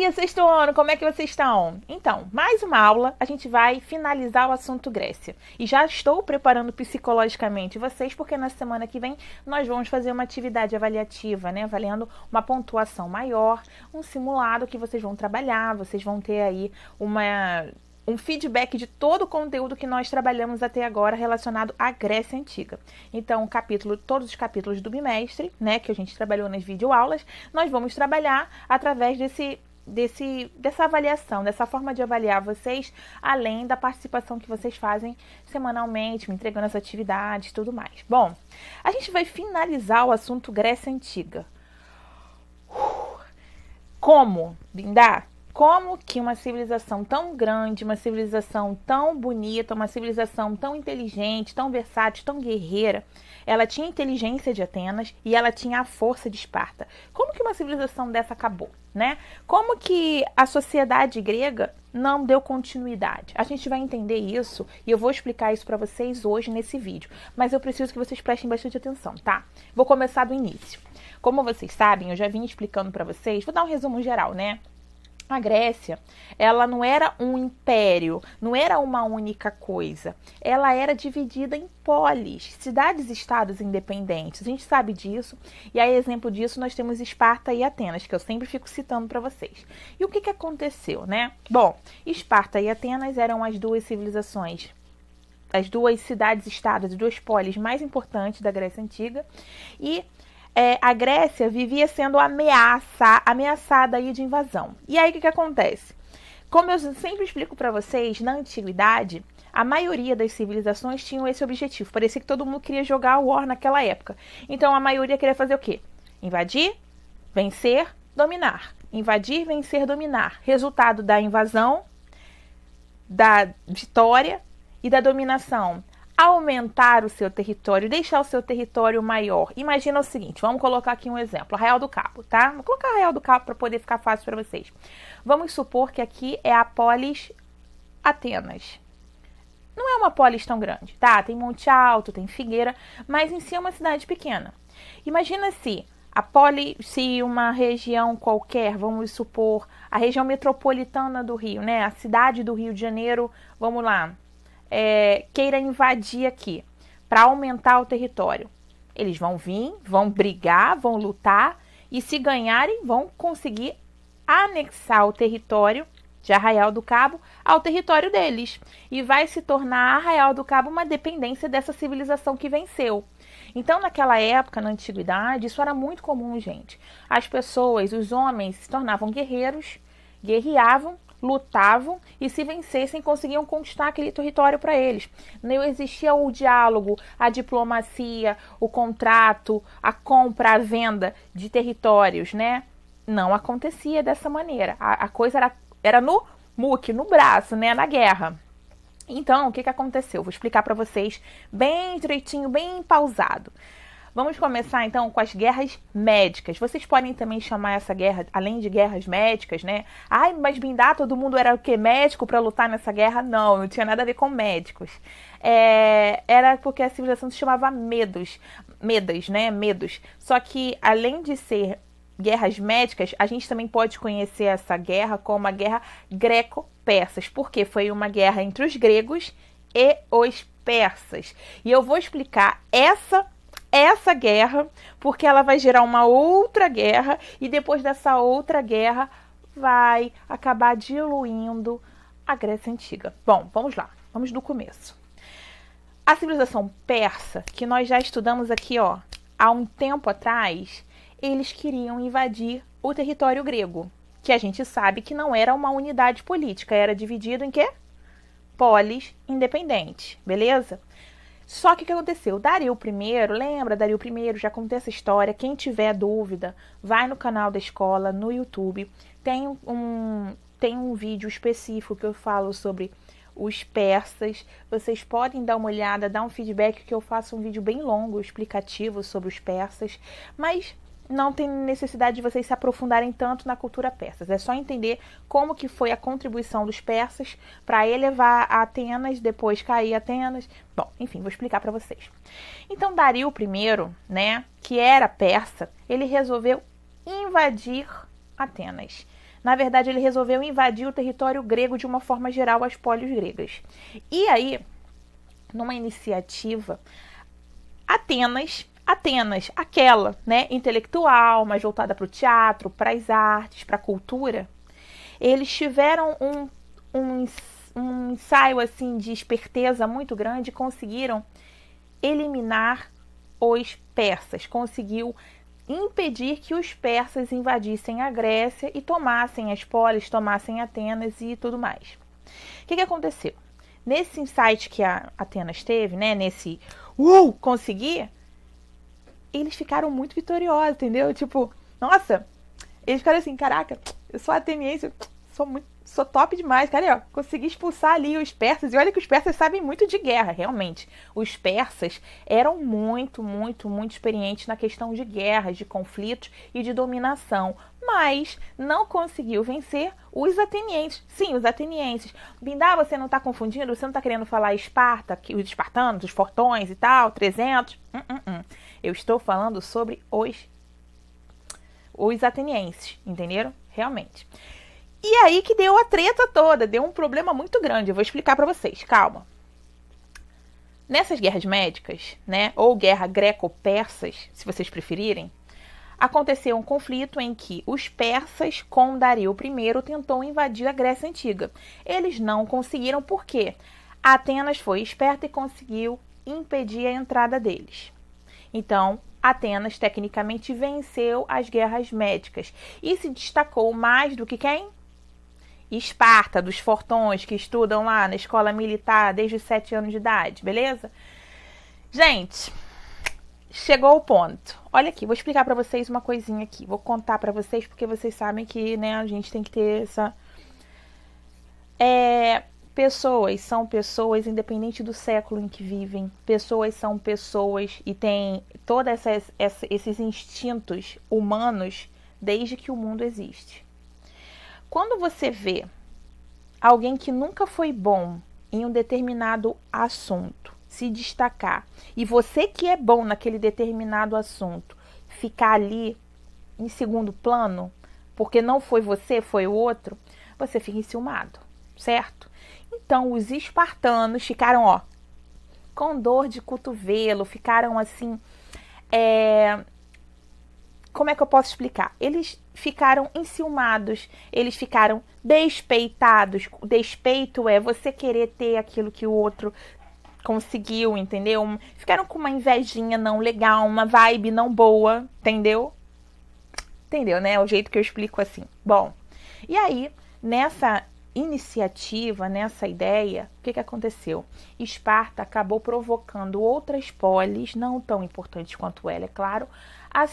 dia, sexto ano, como é que vocês estão? Então, mais uma aula, a gente vai finalizar o assunto Grécia. E já estou preparando psicologicamente vocês, porque na semana que vem nós vamos fazer uma atividade avaliativa, né? Valendo uma pontuação maior, um simulado que vocês vão trabalhar, vocês vão ter aí um feedback de todo o conteúdo que nós trabalhamos até agora relacionado à Grécia Antiga. Então, todos os capítulos do bimestre, né, que a gente trabalhou nas videoaulas, nós vamos trabalhar através dessa avaliação, dessa forma de avaliar vocês, além da participação que vocês fazem semanalmente, me entregando as atividades e tudo mais. Bom, a gente vai finalizar o assunto Grécia Antiga. Como, Bindá? Como que uma civilização tão grande, uma civilização tão bonita, uma civilização tão inteligente, tão versátil, tão guerreira, ela tinha a inteligência de Atenas e ela tinha a força de Esparta. Como que uma civilização dessa acabou, né? Como que a sociedade grega não deu continuidade? A gente vai entender isso e eu vou explicar isso para vocês hoje nesse vídeo. Mas eu preciso que vocês prestem bastante atenção, tá? Vou começar do início. Como vocês sabem, eu já vim explicando para vocês, vou dar um resumo geral, né? A Grécia, ela não era um império, não era uma única coisa. Ela era dividida em polis, cidades-estados independentes. A gente sabe disso, e a exemplo disso nós temos Esparta e Atenas, que eu sempre fico citando para vocês. E o que aconteceu, né? Bom, Esparta e Atenas eram as duas civilizações, as duas cidades-estados, as duas polis mais importantes da Grécia Antiga, e a Grécia vivia sendo ameaçada aí de invasão. E aí o que acontece? Como eu sempre explico para vocês, na antiguidade, a maioria das civilizações tinham esse objetivo. Parecia que todo mundo queria jogar War naquela época. Então a maioria queria fazer o quê? Invadir, vencer, dominar. Invadir, vencer, dominar. Resultado da invasão, da vitória e da dominação: aumentar o seu território, deixar o seu território maior. Imagina o seguinte, vamos colocar aqui um exemplo, Arraial do Cabo, tá? Vou colocar Arraial do Cabo para poder ficar fácil para vocês. Vamos supor que aqui é a polis Atenas. Não é uma polis tão grande, tá? Tem Monte Alto, tem Figueira, mas em si é uma cidade pequena. Imagina se uma região qualquer, vamos supor, a região metropolitana do Rio, né? A cidade do Rio de Janeiro, vamos lá, queira invadir aqui para aumentar o território. Eles vão vir, vão brigar, vão lutar e, se ganharem, vão conseguir anexar o território de Arraial do Cabo ao território deles. E vai se tornar Arraial do Cabo uma dependência dessa civilização que venceu. Então, naquela época, na antiguidade, isso era muito comum, gente. As pessoas, os homens, se tornavam guerreiros, guerreavam, lutavam e, se vencessem, conseguiam conquistar aquele território para eles. Não existia o diálogo, a diplomacia, o contrato, a compra, a venda de territórios, né? Não acontecia dessa maneira. A coisa era no muque, no braço, né? Na guerra. Então, o que aconteceu? Vou explicar para vocês bem direitinho, bem pausado. Vamos começar, então, com as guerras médicas. Vocês podem também chamar essa guerra, além de guerras médicas, né? Ai, mas Bindá, todo mundo era o quê? Médico para lutar nessa guerra? Não tinha nada a ver com médicos. Era porque a civilização se chamava Medas, né? Medos. Só que, além de ser guerras médicas, a gente também pode conhecer essa guerra como a guerra greco-persas, porque foi uma guerra entre os gregos e os persas. E eu vou explicar essa guerra, porque ela vai gerar uma outra guerra, e depois dessa outra guerra vai acabar diluindo a Grécia Antiga. Bom, vamos lá, vamos do começo. A civilização persa, que nós já estudamos aqui, ó, há um tempo atrás, eles queriam invadir o território grego, que a gente sabe que não era uma unidade política, era dividido em quê? Polis independentes, beleza? Só que o que aconteceu? Dario I, lembra? Dario I, já contei essa história. Quem tiver dúvida, vai no canal da escola, no YouTube. Tem um vídeo específico que eu falo sobre os persas. Vocês podem dar uma olhada, dar um feedback, que eu faço um vídeo bem longo, explicativo sobre os persas. Mas não tem necessidade de vocês se aprofundarem tanto na cultura persa. É só entender como que foi a contribuição dos persas para elevar a Atenas, depois cair Atenas. Bom, enfim, vou explicar para vocês. Então, Dario I, né, que era persa, ele resolveu invadir Atenas. Na verdade, ele resolveu invadir o território grego de uma forma geral, as pólios gregas. E aí, numa iniciativa, Atenas, aquela, né, intelectual, mais voltada para o teatro, para as artes, para a cultura, eles tiveram um ensaio assim de esperteza muito grande, conseguiram eliminar os persas, conseguiu impedir que os persas invadissem a Grécia e tomassem as pólis, tomassem Atenas e tudo mais. O que aconteceu? Nesse insight que a Atenas teve, né, nesse conseguir, eles ficaram muito vitoriosos, entendeu? Tipo, nossa, eles ficaram assim, caraca, eu sou ateniense, sou top demais, cara, ó, consegui expulsar ali os persas, e olha que os persas sabem muito de guerra, realmente. Os persas eram muito experientes na questão de guerras, de conflitos e de dominação, mas não conseguiu vencer os atenienses. Sim, os atenienses. Bindá, você não está confundindo? Você não está querendo falar Esparta, os espartanos, os fortões e tal, 300? Eu estou falando sobre os atenienses, entenderam? Realmente. E aí que deu a treta toda, deu um problema muito grande. Eu vou explicar para vocês, calma. Nessas guerras médicas, né, ou guerra greco-persas, se vocês preferirem, aconteceu um conflito em que os persas, com Dario I, tentou invadir a Grécia Antiga. Eles não conseguiram, por quê? Atenas foi esperta e conseguiu impedir a entrada deles. Então, Atenas tecnicamente venceu as guerras médicas e se destacou mais do que quem? Esparta, dos fortões que estudam lá na escola militar desde os 7 anos de idade, beleza? Gente, chegou o ponto. Olha aqui, vou explicar para vocês uma coisinha aqui. Vou contar para vocês porque vocês sabem que, né, a gente tem que ter essa... Pessoas são pessoas independente do século em que vivem. Pessoas são pessoas e têm todos esses instintos humanos desde que o mundo existe. Quando você vê alguém que nunca foi bom em um determinado assunto se destacar e você que é bom naquele determinado assunto ficar ali em segundo plano, porque não foi você, foi o outro, você fica enciumado, certo? Então os espartanos ficaram, ó, com dor de cotovelo, ficaram assim, como é que eu posso explicar? Eles ficaram enciumados, eles ficaram despeitados. Despeito é você querer ter aquilo que o outro conseguiu, entendeu? Ficaram com uma invejinha não legal, uma vibe não boa, entendeu? Entendeu, né? É o jeito que eu explico assim. Bom, e aí, nessa iniciativa, nessa ideia, o que aconteceu? Esparta acabou provocando outras polis, não tão importantes quanto ela, é claro, a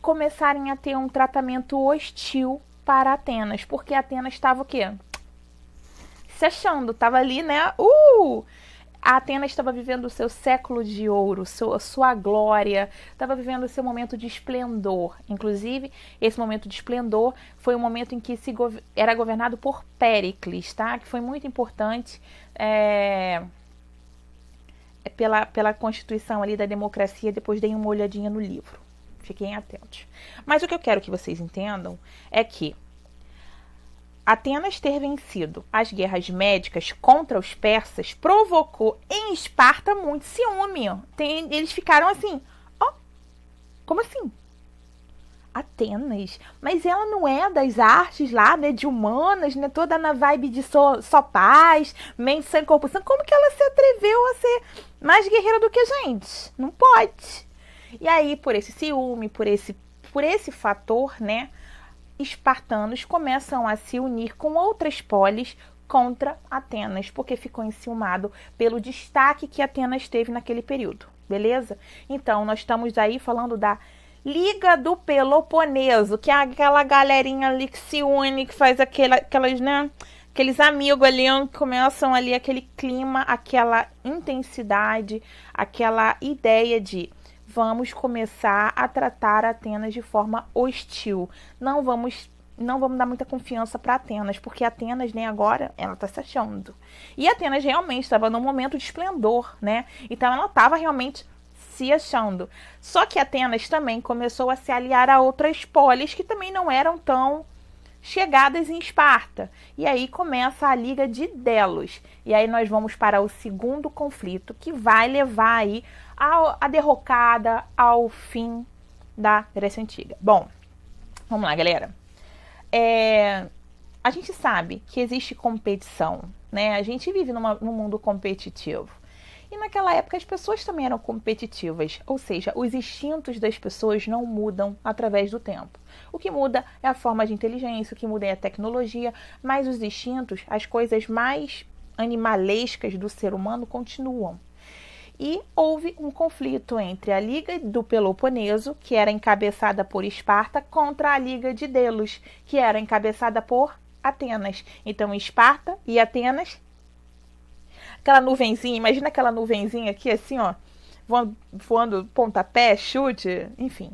começarem a ter um tratamento hostil para Atenas, porque Atenas estava o quê? Se achando, estava ali, né? A Atenas estava vivendo o seu século de ouro, sua glória, estava vivendo o seu momento de esplendor. Inclusive, esse momento de esplendor foi um momento em que era governado por Péricles, tá? Que foi muito importante pela constituição ali da democracia. Depois dei uma olhadinha no livro. Fiquem atentos. Mas o que eu quero que vocês entendam é que Atenas ter vencido as guerras médicas contra os persas provocou em Esparta muito ciúme. Eles ficaram assim, como assim? Atenas? Mas ela não é das artes lá, né, de humanas, né, toda na vibe de só paz, mente sem corpo sangue. Como que ela se atreveu a ser mais guerreira do que a gente? Não pode. E aí, por esse ciúme, por esse fator, né, espartanos começam a se unir com outras polis contra Atenas, porque ficou enciumado pelo destaque que Atenas teve naquele período, beleza? Então, nós estamos aí falando da Liga do Peloponeso, que é aquela galerinha ali que se une, que faz aquelas, né, aqueles amigos ali, que começam ali aquele clima, aquela intensidade, aquela ideia de vamos começar a tratar Atenas de forma hostil. Não vamos dar muita confiança para Atenas, porque Atenas, né, agora, ela está se achando. E Atenas realmente estava num momento de esplendor, né? Então ela estava realmente se achando. Só que Atenas também começou a se aliar a outras polis que também não eram tão chegadas em Esparta. E aí começa a Liga de Delos. E aí nós vamos para o segundo conflito, que vai levar aí a derrocada, ao fim da Grécia Antiga. Bom, vamos lá, galera. A gente sabe que existe competição, né? A gente vive num mundo competitivo. E naquela época as pessoas também eram competitivas, ou seja, os instintos das pessoas não mudam através do tempo. O que muda é a forma de inteligência, o que muda é a tecnologia, mas os instintos, as coisas mais animalescas do ser humano continuam. E houve um conflito entre a Liga do Peloponeso, que era encabeçada por Esparta, contra a Liga de Delos, que era encabeçada por Atenas. Então, Esparta e Atenas, aquela nuvenzinha, imagina aquela nuvenzinha aqui assim, ó, voando pontapé, chute, enfim.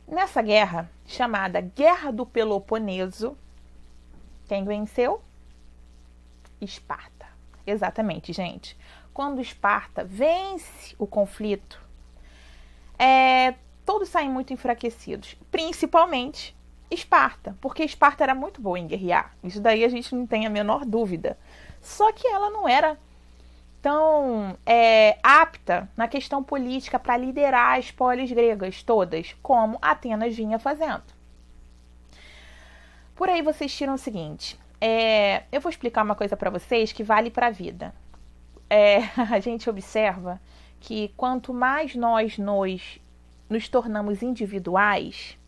Nessa guerra, chamada Guerra do Peloponeso, quem venceu? Esparta. Exatamente, gente. Quando Esparta vence o conflito, todos saem muito enfraquecidos, principalmente Esparta, porque Esparta era muito boa em guerrear. Isso daí a gente não tem a menor dúvida. Só que ela não era tão apta na questão política para liderar as polis gregas todas, como Atenas vinha fazendo. Por aí vocês tiram o seguinte, eu vou explicar uma coisa para vocês que vale para a vida. A gente observa que quanto mais nós nos tornamos individuais,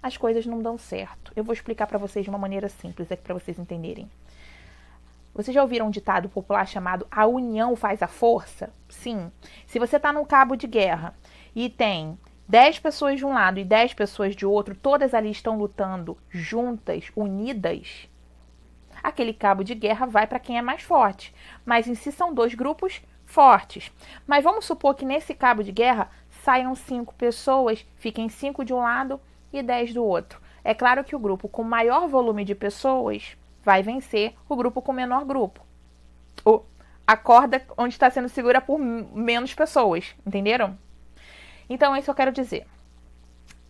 as coisas não dão certo. Eu vou explicar para vocês de uma maneira simples aqui para vocês entenderem. Vocês já ouviram um ditado popular chamado "a união faz a força"? Sim. Se você está num cabo de guerra e tem 10 pessoas de um lado e 10 pessoas de outro, todas ali estão lutando juntas, unidas, aquele cabo de guerra vai para quem é mais forte. Mas em si são dois grupos fortes. Mas vamos supor que nesse cabo de guerra saiam 5 pessoas, fiquem 5 de um lado e 10 do outro. É claro que o grupo com maior volume de pessoas vai vencer o grupo com menor grupo. A corda onde está sendo segura por menos pessoas, entenderam? Então, é isso que eu quero dizer.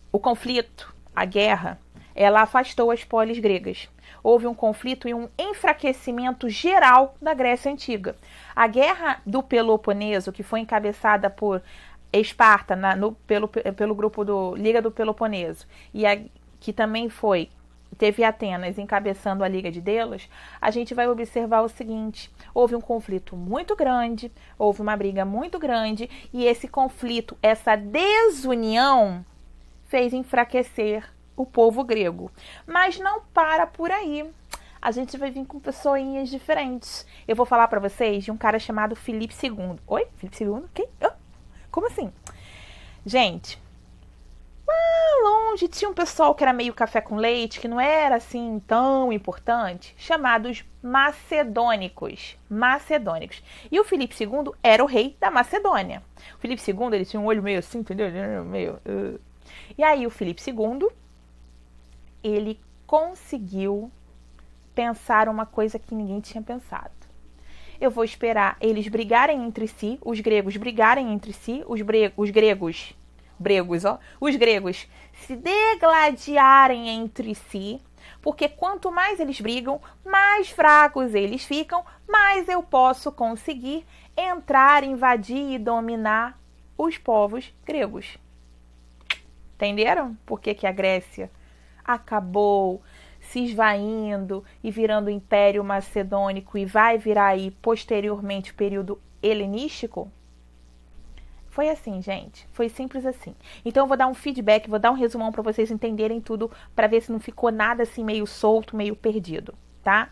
O conflito, a guerra, ela afastou as polis gregas. Houve um conflito e um enfraquecimento geral da Grécia Antiga. A Guerra do Peloponeso, que foi encabeçada por Esparta pelo grupo do Liga do Peloponeso, e que também teve Atenas encabeçando a Liga de Delos, a gente vai observar o seguinte: houve um conflito muito grande, houve uma briga muito grande, e esse conflito, essa desunião, fez enfraquecer o povo grego. Mas não para por aí. A gente vai vir com pessoinhas diferentes. Eu vou falar para vocês de um cara chamado Filipe II. Oi? Filipe II? Quem? Como assim? Gente, lá longe tinha um pessoal que era meio café com leite, que não era assim tão importante, chamados macedônicos. E o Filipe II era o rei da Macedônia. O Filipe II, ele tinha um olho meio assim, entendeu? E aí o Filipe II, ele conseguiu pensar uma coisa que ninguém tinha pensado. Eu vou esperar eles brigarem entre si, os gregos brigarem entre si, os gregos se degladiarem entre si, porque quanto mais eles brigam, mais fracos eles ficam, mais eu posso conseguir entrar, invadir e dominar os povos gregos. Entenderam por que a Grécia acabou se esvaindo e virando o Império Macedônico e vai virar aí posteriormente o período helenístico? Foi assim, gente. Foi simples assim. Então eu vou dar um feedback, vou dar um resumão para vocês entenderem tudo, para ver se não ficou nada assim meio solto, meio perdido, tá?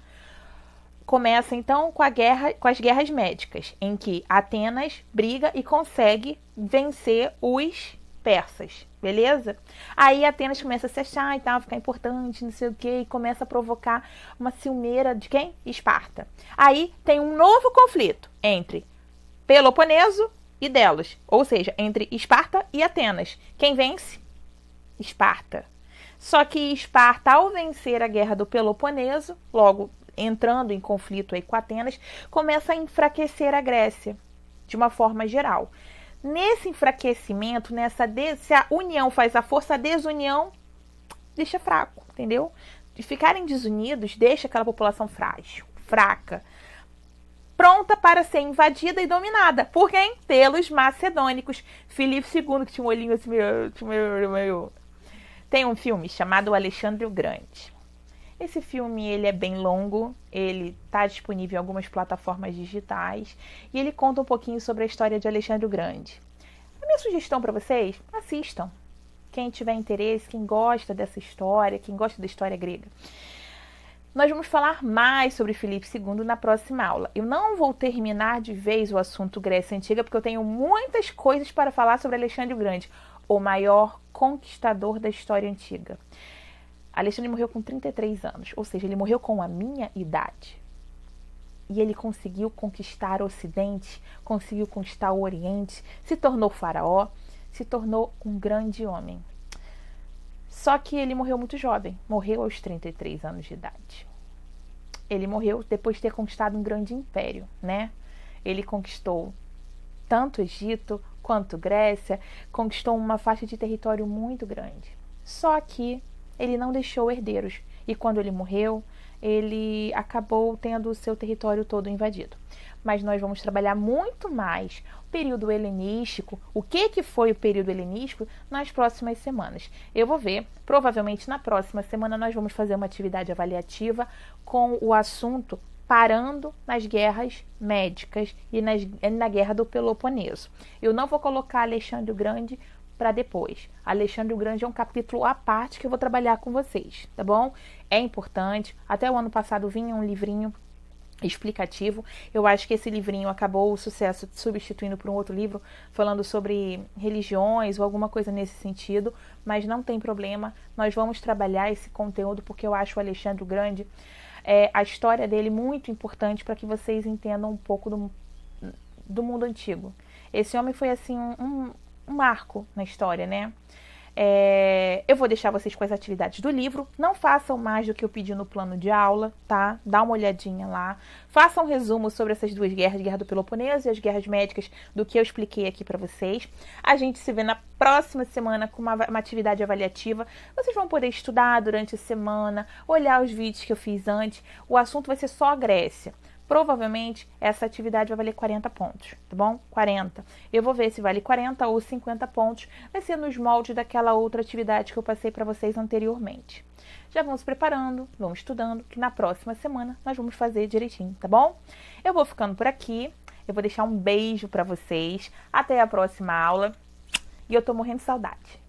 Começa então com as guerras médicas, em que Atenas briga e consegue vencer os persas, beleza? Aí Atenas começa a se achar e tal, ficar importante, não sei o que, e começa a provocar uma ciumeira de quem? Esparta. Aí tem um novo conflito entre Peloponeso e Delos, ou seja, entre Esparta e Atenas. Quem vence? Esparta. Só que Esparta, ao vencer a guerra do Peloponeso, logo entrando em conflito aí com Atenas, começa a enfraquecer a Grécia, de uma forma geral. Nesse enfraquecimento, se a união faz a força, a desunião deixa fraco. entendeu? De ficarem desunidos deixa aquela população frágil, fraca, pronta para ser invadida e dominada. Por quem? Pelos macedônicos. Filipe II, que tinha um olhinho assim meio... Tem um filme chamado Alexandre o Grande. Esse filme ele é bem longo, ele está disponível em algumas plataformas digitais e ele conta um pouquinho sobre a história de Alexandre o Grande. A minha sugestão para vocês, assistam. Quem tiver interesse, quem gosta dessa história, quem gosta da história grega. Nós vamos falar mais sobre Filipe II na próxima aula. Eu não vou terminar de vez o assunto Grécia Antiga, porque eu tenho muitas coisas para falar sobre Alexandre o Grande, o maior conquistador da história antiga. Alexandre morreu com 33 anos, ou seja, ele morreu com a minha idade. E ele conseguiu conquistar o Ocidente, conseguiu conquistar o Oriente, se tornou faraó, se tornou um grande homem. Só que ele morreu muito jovem, morreu aos 33 anos de idade. Ele morreu depois de ter conquistado um grande império, né? Ele conquistou tanto Egito quanto Grécia, conquistou uma faixa de território muito grande. Só que ele não deixou herdeiros e quando ele morreu, ele acabou tendo o seu território todo invadido. Mas nós vamos trabalhar muito mais o período helenístico, o que foi o período helenístico nas próximas semanas. Eu vou ver, provavelmente na próxima semana nós vamos fazer uma atividade avaliativa com o assunto parando nas guerras médicas e na guerra do Peloponeso. Eu não vou colocar Alexandre o Grande para depois. Alexandre o Grande é um capítulo à parte que eu vou trabalhar com vocês, tá bom? É importante. Até o ano passado vinha um livrinho explicativo. Eu acho que esse livrinho acabou o sucesso substituindo por um outro livro falando sobre religiões ou alguma coisa nesse sentido, mas não tem problema. Nós vamos trabalhar esse conteúdo porque eu acho o Alexandre o Grande, a história dele muito importante para que vocês entendam um pouco do mundo antigo. Esse homem foi assim um marco na história, né? Eu vou deixar vocês com as atividades do livro. Não façam mais do que eu pedi no plano de aula, tá? Dá uma olhadinha lá. Façam um resumo sobre essas duas guerras, a Guerra do Peloponeso e as guerras médicas, do que eu expliquei aqui para vocês. A gente se vê na próxima semana com uma atividade avaliativa. Vocês vão poder estudar durante a semana, olhar os vídeos que eu fiz antes. O assunto vai ser só a Grécia. Provavelmente essa atividade vai valer 40 pontos, tá bom? 40. Eu vou ver se vale 40 ou 50 pontos. Vai ser nos moldes daquela outra atividade que eu passei para vocês anteriormente. Já vamos preparando, vamos estudando, que na próxima semana nós vamos fazer direitinho, tá bom? Eu vou ficando por aqui. Eu vou deixar um beijo para vocês. Até a próxima aula. E eu tô morrendo de saudade.